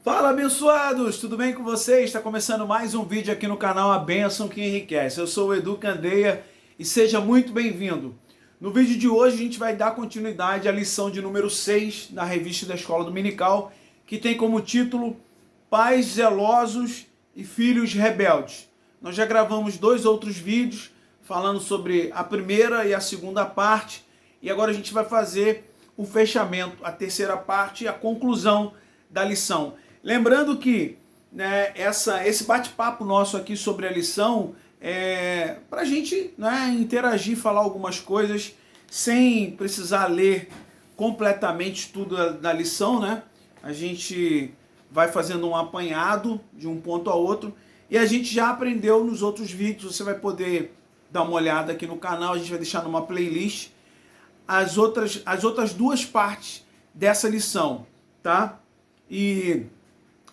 Fala, abençoados! Tudo bem com vocês? Está começando mais um vídeo aqui no canal A Bênção que Enriquece. Eu sou o Edu Candeia e seja muito bem-vindo. No vídeo de hoje a gente vai dar continuidade à lição de número 6 da revista da Escola Dominical, que tem como título Pais Zelosos e Filhos Rebeldes. Nós já gravamos 2 outros vídeos falando sobre a primeira e a segunda parte, e agora a gente vai fazer o fechamento, a terceira parte e a conclusão da lição. Lembrando que esse bate-papo nosso aqui sobre a lição é para a gente interagir, falar algumas coisas sem precisar ler completamente tudo da lição, né? A gente vai fazendo um apanhado de um ponto a outro e a gente já aprendeu nos outros vídeos. Você vai poder dar uma olhada aqui no canal, a gente vai deixar numa playlist as outras 2 partes dessa lição, tá? E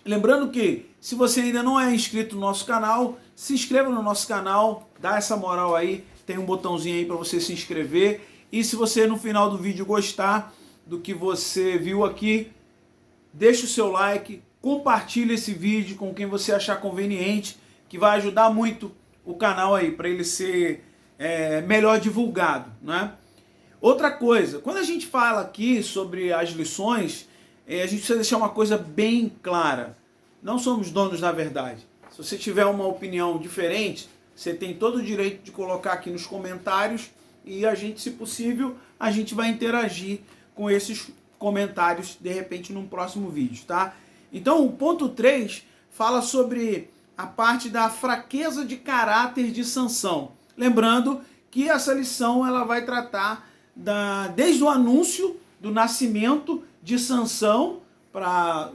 lembrando que, se você ainda não é inscrito no nosso canal, se inscreva no nosso canal, dá essa moral aí, tem um botãozinho aí para você se inscrever. E se você no final do vídeo gostar do que você viu aqui, deixa o seu like, compartilha esse vídeo com quem você achar conveniente, que vai ajudar muito o canal aí, para ele ser melhor divulgado, né? Outra coisa, quando a gente fala aqui sobre as lições, a gente precisa deixar uma coisa bem clara. Não somos donos da verdade. Se você tiver uma opinião diferente, você tem todo o direito de colocar aqui nos comentários e a gente, se possível, a gente vai interagir com esses comentários, de repente, num próximo vídeo, tá? Então, o ponto 3 fala sobre a parte da fraqueza de caráter de Sansão. Lembrando que essa lição ela vai tratar desde o anúncio do nascimento de Sansão.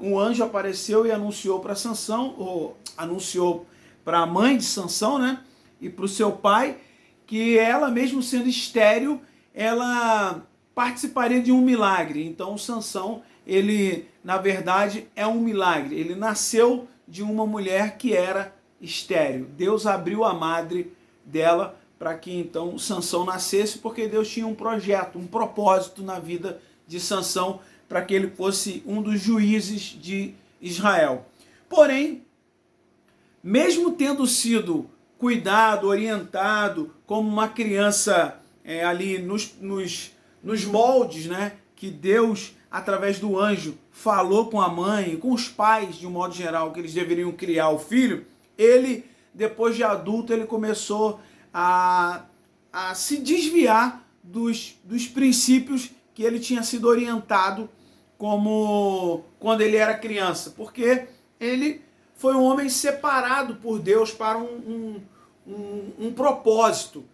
Um anjo apareceu e anunciou para Sansão, ou anunciou para a mãe de Sansão, né, e para o seu pai, que ela, mesmo sendo estéril, ela participaria de um milagre. Então Sansão, ele na verdade é um milagre. Ele nasceu de uma mulher que era estéril. Deus abriu a madre dela para que então Sansão nascesse, porque Deus tinha um projeto, um propósito na vida de Sansão, para que ele fosse um dos juízes de Israel. Porém, mesmo tendo sido cuidado, orientado como uma criança ali nos moldes, né, que Deus, através do anjo, falou com a mãe, com os pais, de um modo geral, que eles deveriam criar o filho, ele, depois de adulto, ele começou a se desviar dos princípios que ele tinha sido orientado como quando ele era criança, porque ele foi um homem separado por Deus para um propósito,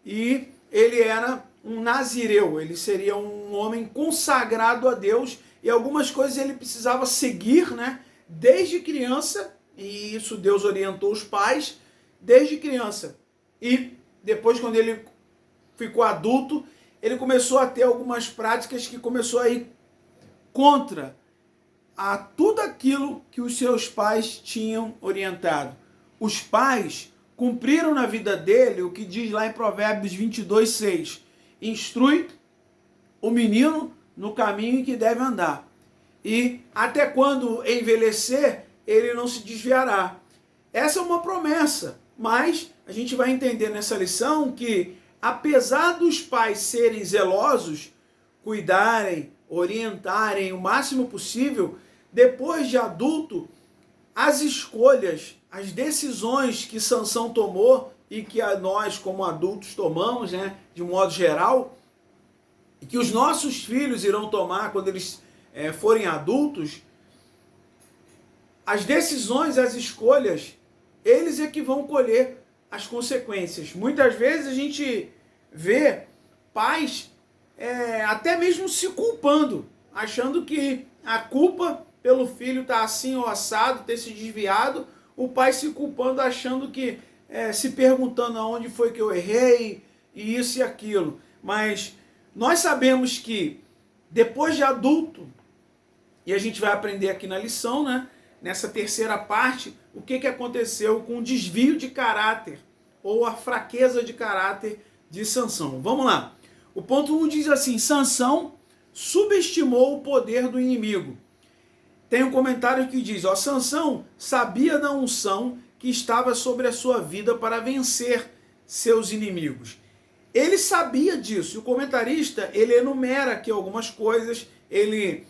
e ele era um nazireu, ele seria um homem consagrado a Deus, e algumas coisas ele precisava seguir, né, desde criança, e isso Deus orientou os pais desde criança. E depois, quando ele ficou adulto, ele começou a ter algumas práticas que começou a ir contra a tudo aquilo que os seus pais tinham orientado. Os pais cumpriram na vida dele o que diz lá em Provérbios 22:6. Instrui o menino no caminho em que deve andar, e até quando envelhecer, ele não se desviará. Essa é uma promessa, mas a gente vai entender nessa lição que, apesar dos pais serem zelosos, cuidarem, orientarem o máximo possível, depois de adulto, as escolhas, as decisões que Sansão tomou e que nós, como adultos, tomamos, né, de um modo geral, e que os nossos filhos irão tomar quando eles forem adultos, as decisões, as escolhas, eles é que vão colher as consequências. Muitas vezes a gente vê pais até mesmo se culpando, achando que a culpa pelo filho estar assim ou assado, ter se desviado, o pai se culpando, achando que, se perguntando aonde foi que eu errei, e isso e aquilo. Mas nós sabemos que depois de adulto, e a gente vai aprender aqui na lição, né, nessa terceira parte, o que aconteceu com o desvio de caráter, ou a fraqueza de caráter de Sansão. Vamos lá. O ponto 1 diz assim: Sansão subestimou o poder do inimigo. tem um comentário que diz, ó, Sansão sabia da unção que estava sobre a sua vida para vencer seus inimigos. Ele sabia disso. E o comentarista, ele enumera aqui algumas coisas. Ele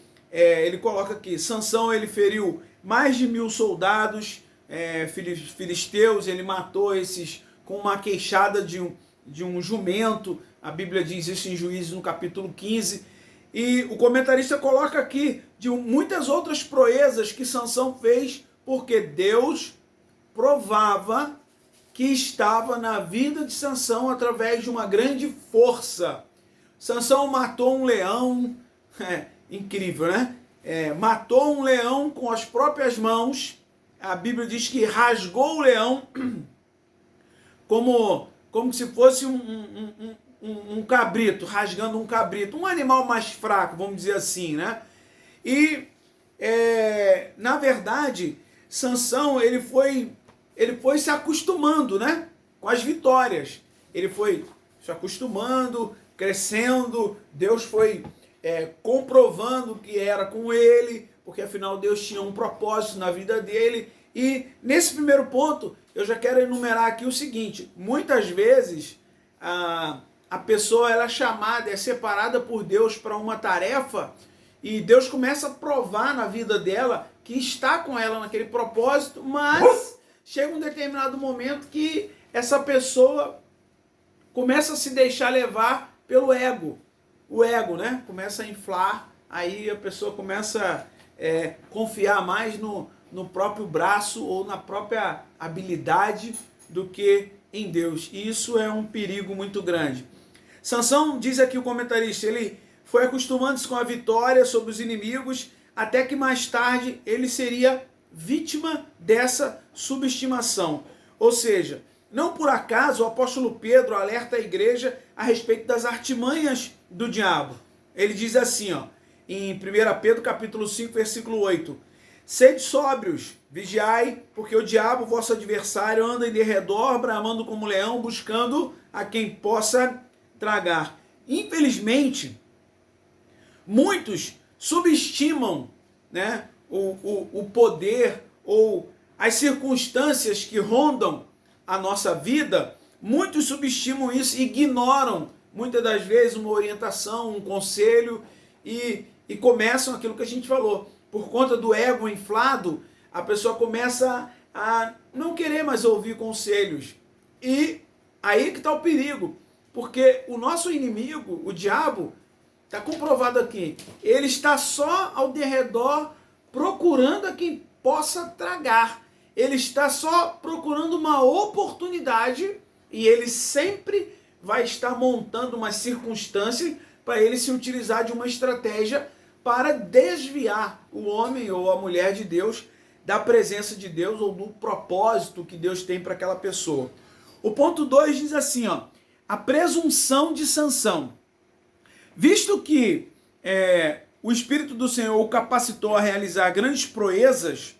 coloca aqui, Sansão, ele feriu mais de 1000 soldados filisteus, ele matou esses com uma queixada de um jumento. A Bíblia diz isso em Juízes no capítulo 15. E o comentarista coloca aqui de muitas outras proezas que Sansão fez, porque Deus provava que estava na vida de Sansão através de uma grande força. Sansão matou um leão, incrível, né? Matou um leão com as próprias mãos. A Bíblia diz que rasgou o leão como se fosse um cabrito, rasgando um cabrito, um animal mais fraco, vamos dizer assim, né? E, na verdade, Sansão, ele foi se acostumando, né, com as vitórias. Ele foi se acostumando, crescendo, Deus foi comprovando que era com ele, porque afinal Deus tinha um propósito na vida dele. E nesse primeiro ponto, eu já quero enumerar aqui o seguinte, muitas vezes a pessoa ela é chamada, é separada por Deus para uma tarefa, e Deus começa a provar na vida dela que está com ela naquele propósito, mas chega um determinado momento que essa pessoa começa a se deixar levar pelo ego. O ego, né? Começa a inflar, aí a pessoa começa a confiar mais no próprio braço ou na própria habilidade do que em Deus. E isso é um perigo muito grande. Sansão, diz aqui o comentarista, ele foi acostumando-se com a vitória sobre os inimigos, até que mais tarde ele seria vítima dessa subestimação. Ou seja, não por acaso o apóstolo Pedro alerta a igreja a respeito das artimanhas do diabo. Ele diz assim, ó, em 1 Pedro capítulo 5, versículo 8, sede sóbrios, vigiai, porque o diabo, vosso adversário, anda em derredor, bramando como leão, buscando a quem possa tragar. Infelizmente, muitos subestimam, né, o poder ou as circunstâncias que rondam a nossa vida. Muitos subestimam isso, ignoram muitas das vezes uma orientação, um conselho e começam aquilo que a gente falou. Por conta do ego inflado, a pessoa começa a não querer mais ouvir conselhos. E aí que está o perigo, porque o nosso inimigo, o diabo, está comprovado aqui, ele está só ao derredor procurando a quem possa tragar. Ele está só procurando uma oportunidade e ele sempre vai estar montando uma circunstância para ele se utilizar de uma estratégia para desviar o homem ou a mulher de Deus da presença de Deus ou do propósito que Deus tem para aquela pessoa. O ponto 2 diz assim, ó, a presunção de Sansão. Visto que o Espírito do Senhor o capacitou a realizar grandes proezas,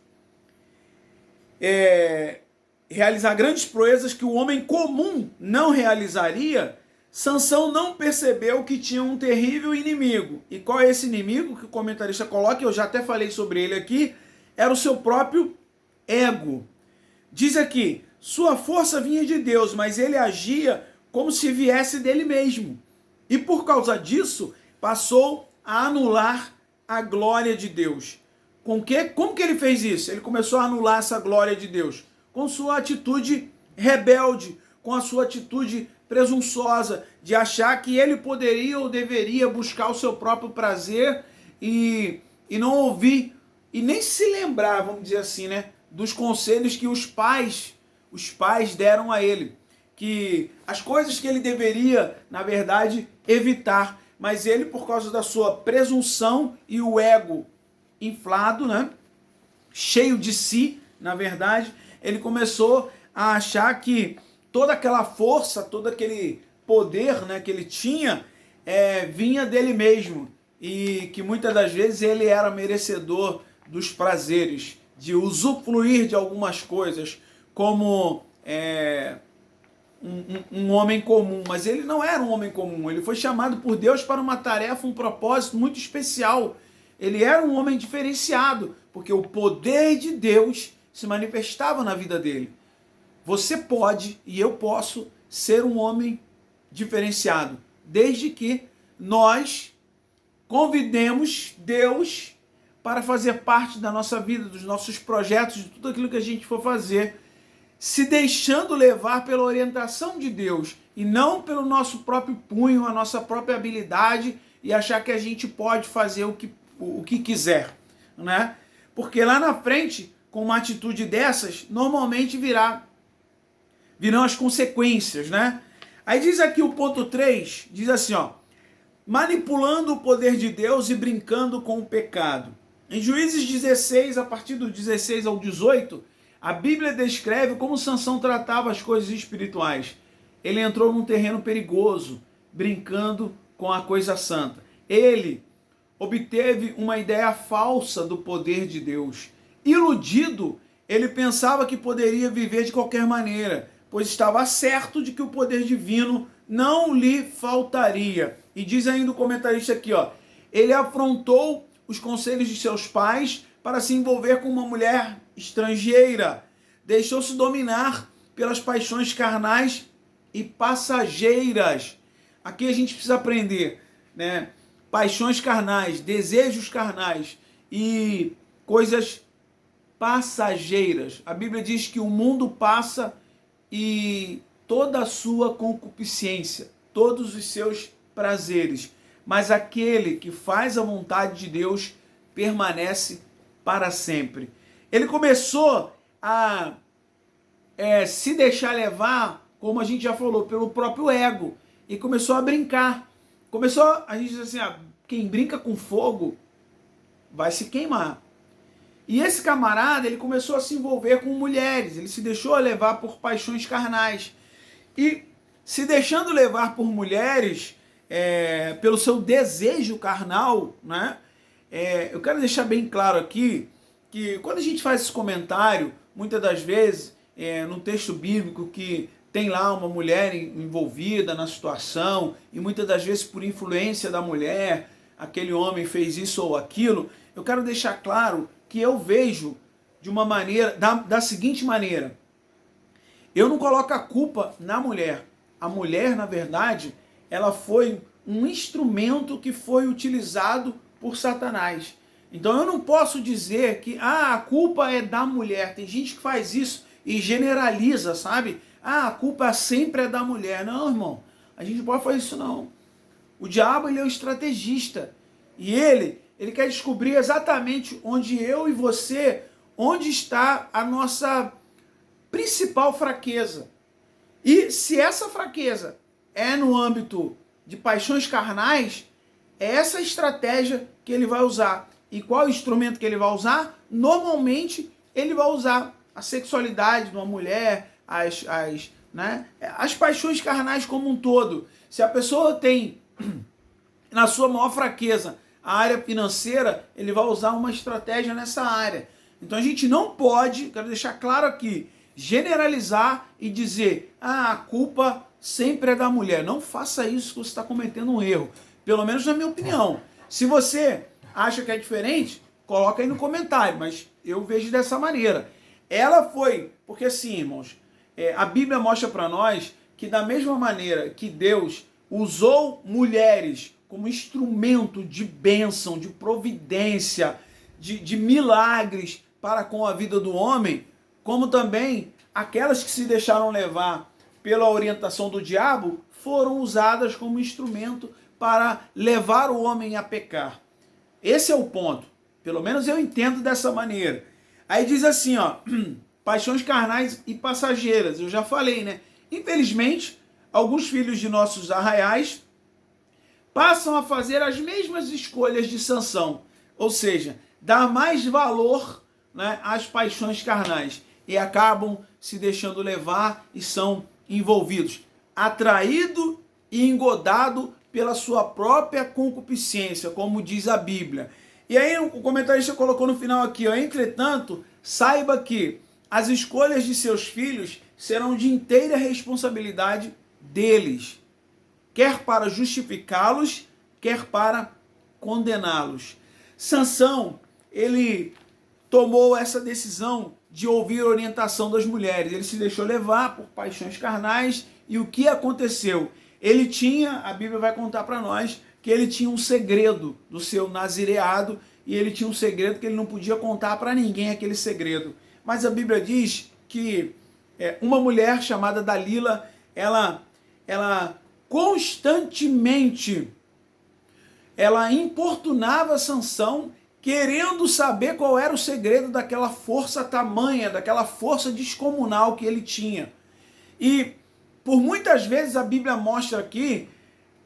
que o homem comum não realizaria, Sansão não percebeu que tinha um terrível inimigo. E qual é esse inimigo que o comentarista coloca? Eu já até falei sobre ele aqui. Era o seu próprio ego. Diz aqui, sua força vinha de Deus, mas ele agia como se viesse dele mesmo. E por causa disso, passou a anular a glória de Deus. Como que ele fez isso? Ele começou a anular essa glória de Deus com sua atitude rebelde, com a sua atitude presunçosa, de achar que ele poderia ou deveria buscar o seu próprio prazer e não ouvir, e nem se lembrar, vamos dizer assim, né, dos conselhos que os pais deram a ele, que as coisas que ele deveria, na verdade, evitar, mas ele, por causa da sua presunção e o ego inflado, né, cheio de si, na verdade, ele começou a achar que toda aquela força, todo aquele poder, né, que ele tinha, vinha dele mesmo, e que muitas das vezes ele era merecedor dos prazeres, de usufruir de algumas coisas, como um homem comum. Mas ele não era um homem comum, ele foi chamado por Deus para uma tarefa, um propósito muito especial. ele era um homem diferenciado, porque o poder de Deus se manifestava na vida dele. Você pode e eu posso ser um homem diferenciado, desde que nós convidemos Deus para fazer parte da nossa vida, dos nossos projetos, de tudo aquilo que a gente for fazer, se deixando levar pela orientação de Deus e não pelo nosso próprio punho, a nossa própria habilidade e achar que a gente pode fazer o que quiser, né? Porque lá na frente, com uma atitude dessas, normalmente virão as consequências, né? Aí diz aqui o ponto 3, diz assim, ó, manipulando o poder de Deus e brincando com o pecado. Em Juízes 16, a partir do 16 ao 18, a Bíblia descreve como Sansão tratava as coisas espirituais. Ele entrou num terreno perigoso, brincando com a coisa santa. Ele obteve uma ideia falsa do poder de Deus. Iludido, ele pensava que poderia viver de qualquer maneira, pois estava certo de que o poder divino não lhe faltaria. E diz ainda o comentarista aqui, ó, ele afrontou os conselhos de seus pais para se envolver com uma mulher estrangeira. Deixou-se dominar pelas paixões carnais e passageiras. Aqui a gente precisa aprender, né? Paixões carnais, desejos carnais e coisas passageiras. A Bíblia diz que o mundo passa e toda a sua concupiscência, todos os seus prazeres, mas aquele que faz a vontade de Deus permanece para sempre. Ele começou a se deixar levar, como a gente já falou, pelo próprio ego, e começou a brincar. A gente diz assim, quem brinca com fogo vai se queimar. E esse camarada, ele começou a se envolver com mulheres, ele se deixou levar por paixões carnais. E se deixando levar por mulheres, pelo seu desejo carnal, né? Eu quero deixar bem claro aqui, que quando a gente faz esse comentário, muitas das vezes, num texto bíblico que tem lá uma mulher envolvida na situação, e muitas das vezes por influência da mulher, aquele homem fez isso ou aquilo, eu quero deixar claro que eu vejo de uma maneira, da seguinte maneira, eu não coloco a culpa na mulher. A mulher, na verdade, ela foi um instrumento que foi utilizado por Satanás. Então eu não posso dizer que a culpa é da mulher. Tem gente que faz isso e generaliza, sabe? A culpa sempre é da mulher. Não, irmão, a gente não pode fazer isso não. O diabo, ele é um estrategista. E ele quer descobrir exatamente onde eu e você, onde está a nossa principal fraqueza. E se essa fraqueza é no âmbito de paixões carnais, é essa estratégia que ele vai usar. E qual instrumento que ele vai usar? Normalmente ele vai usar a sexualidade de uma mulher, as paixões carnais como um todo. Se a pessoa tem na sua maior fraqueza a área financeira, ele vai usar uma estratégia nessa área. Então a gente não pode, quero deixar claro aqui, generalizar e dizer, a culpa sempre é da mulher. Não faça isso, que você está cometendo um erro. Pelo menos na minha opinião. Se você acha que é diferente, coloca aí no comentário, mas eu vejo dessa maneira. Ela foi, porque assim, irmãos, a Bíblia mostra para nós que da mesma maneira que Deus usou mulheres como instrumento de bênção, de providência, de milagres para com a vida do homem, como também aquelas que se deixaram levar pela orientação do diabo foram usadas como instrumento para levar o homem a pecar. Esse é o ponto. Pelo menos eu entendo dessa maneira. Aí diz assim, ó, paixões carnais e passageiras. Eu já falei, né? Infelizmente, alguns filhos de nossos arraiais passam a fazer as mesmas escolhas de Sansão. Ou seja, dar mais valor, né, às paixões carnais. E acabam se deixando levar e são envolvidos, atraído e engodado pela sua própria concupiscência, como diz a Bíblia. E aí o comentarista colocou no final aqui, ó, entretanto, saiba que as escolhas de seus filhos serão de inteira responsabilidade deles, quer para justificá-los, quer para condená-los. Sansão, ele tomou essa decisão de ouvir a orientação das mulheres. Ele se deixou levar por paixões carnais. E o que aconteceu? Ele tinha, a Bíblia vai contar para nós, que ele tinha um segredo do seu nazireado, e ele tinha um segredo que ele não podia contar para ninguém, aquele segredo. Mas a Bíblia diz que uma mulher chamada Dalila, ela constantemente importunava Sansão, querendo saber qual era o segredo daquela força tamanha, daquela força descomunal que ele tinha. E por muitas vezes a Bíblia mostra aqui,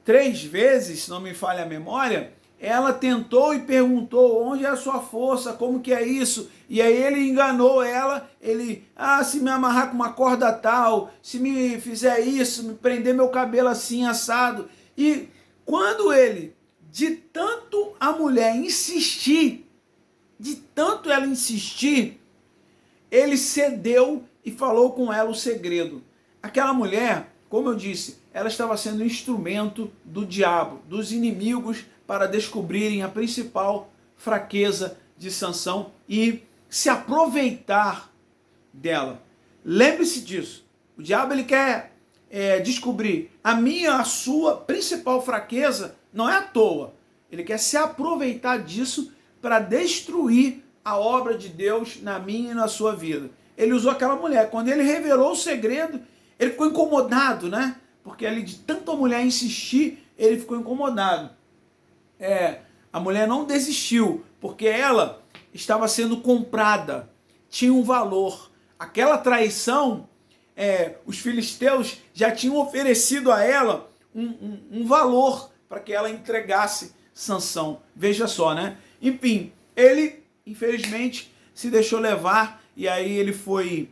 3 vezes, se não me falha a memória, ela tentou e perguntou onde é a sua força, como que é isso? E aí ele enganou ela, se me amarrar com uma corda tal, se me fizer isso, me prender meu cabelo assim, assado. E quando ele, de tanto a mulher insistir, de tanto ela insistir, ele cedeu e falou com ela o segredo. Aquela mulher, como eu disse, ela estava sendo instrumento do diabo, dos inimigos, para descobrirem a principal fraqueza de Sansão e se aproveitar dela. Lembre-se disso. O diabo ele quer descobrir a sua principal fraqueza, não é à toa. Ele quer se aproveitar disso para destruir a obra de Deus na minha e na sua vida. Ele usou aquela mulher. Quando ele revelou o segredo, ele ficou incomodado, né? Porque ali de tanto a mulher insistir, ele ficou incomodado. A mulher não desistiu, porque ela estava sendo comprada, tinha um valor. Aquela traição, os filisteus já tinham oferecido a ela um valor para que ela entregasse Sansão. Veja só, né? Enfim, ele, infelizmente, se deixou levar e aí ele foi...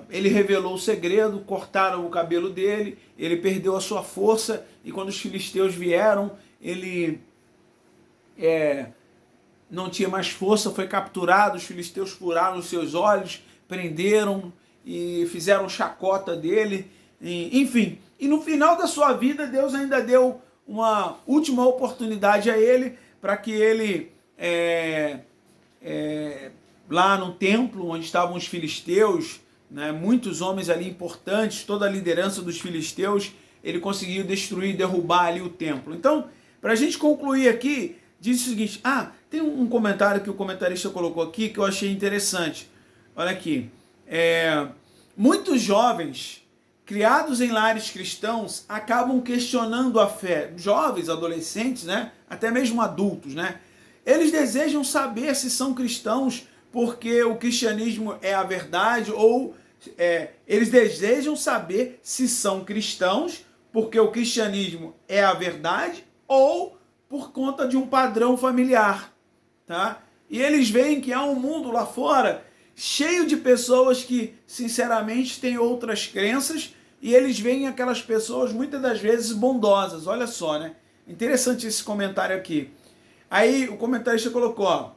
ele revelou o segredo, cortaram o cabelo dele, ele perdeu a sua força e quando os filisteus vieram, ele não tinha mais força, foi capturado, os filisteus furaram os seus olhos, prenderam e fizeram chacota dele, enfim. E no final da sua vida, Deus ainda deu uma última oportunidade a ele, para que ele, lá no templo onde estavam os filisteus, né, muitos homens ali importantes, toda a liderança dos filisteus, ele conseguiu destruir, derrubar ali o templo. Então, para a gente concluir aqui, diz o seguinte, tem um comentário que o comentarista colocou aqui que eu achei interessante. Olha aqui, muitos jovens criados em lares cristãos acabam questionando a fé. Jovens, adolescentes, né? Até mesmo adultos, né? Eles desejam saber se são cristãos porque o cristianismo é a verdade, ou eles desejam saber se são cristãos porque o cristianismo é a verdade, ou por conta de um padrão familiar, tá? E eles veem que há um mundo lá fora cheio de pessoas que, sinceramente, têm outras crenças, e eles veem aquelas pessoas, muitas das vezes, bondosas. Olha só, né? Interessante esse comentário aqui. Aí o comentarista colocou,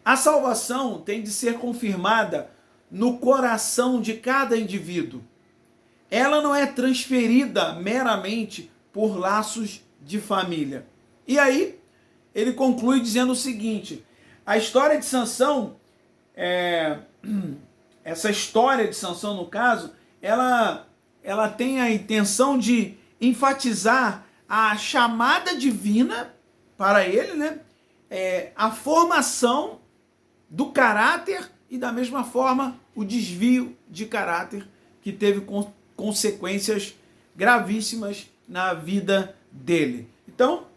a salvação tem de ser confirmada no coração de cada indivíduo. Ela não é transferida meramente por laços de família. E aí, ele conclui dizendo o seguinte, a história de Sansão, essa história de Sansão, no caso, ela tem a intenção de enfatizar a chamada divina para ele, né? A formação do caráter e, da mesma forma, o desvio de caráter que teve consequências gravíssimas na vida dele. Então,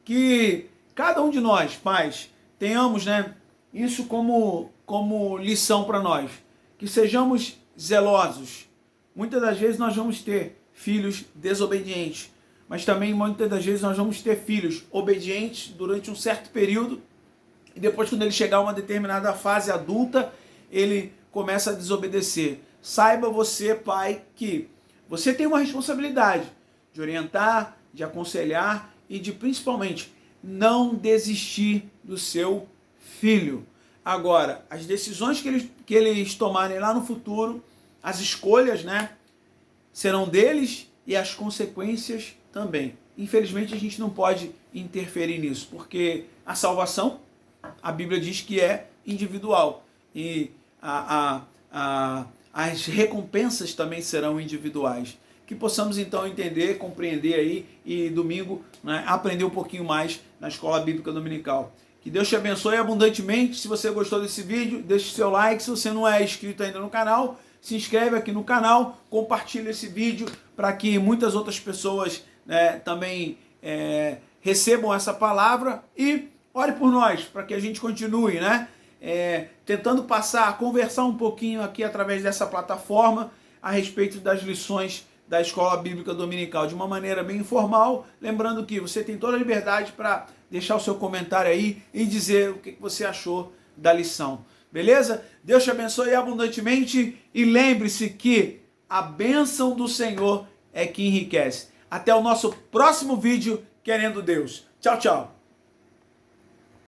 que cada um de nós, pais, tenhamos, né, isso como lição para nós, que sejamos zelosos. Muitas das vezes nós vamos ter filhos desobedientes, mas também muitas das vezes nós vamos ter filhos obedientes durante um certo período, e depois, quando ele chegar a uma determinada fase adulta, ele começa a desobedecer. Saiba você, pai, que você tem uma responsabilidade de orientar, de aconselhar e de, principalmente, não desistir do seu filho. Agora, as decisões que eles tomarem lá no futuro, as escolhas, né, serão deles, e as consequências também. infelizmente a gente não pode interferir nisso, porque a salvação, a Bíblia diz que é individual e as recompensas também serão individuais. Que possamos então entender, compreender aí e domingo, né, aprender um pouquinho mais na Escola Bíblica Dominical. Que Deus te abençoe abundantemente. Se você gostou desse vídeo, deixe seu like. Se você não é inscrito ainda no canal, se inscreve aqui no canal, compartilhe esse vídeo para que muitas outras pessoas, né, também recebam essa palavra e ore por nós, para que a gente continue, né, tentando conversar um pouquinho aqui através dessa plataforma a respeito das lições da Escola Bíblica Dominical, de uma maneira bem informal, lembrando que você tem toda a liberdade para deixar o seu comentário aí e dizer o que você achou da lição. Beleza? Deus te abençoe abundantemente e lembre-se que a bênção do Senhor é que enriquece. Até o nosso próximo vídeo, querendo Deus. Tchau, tchau.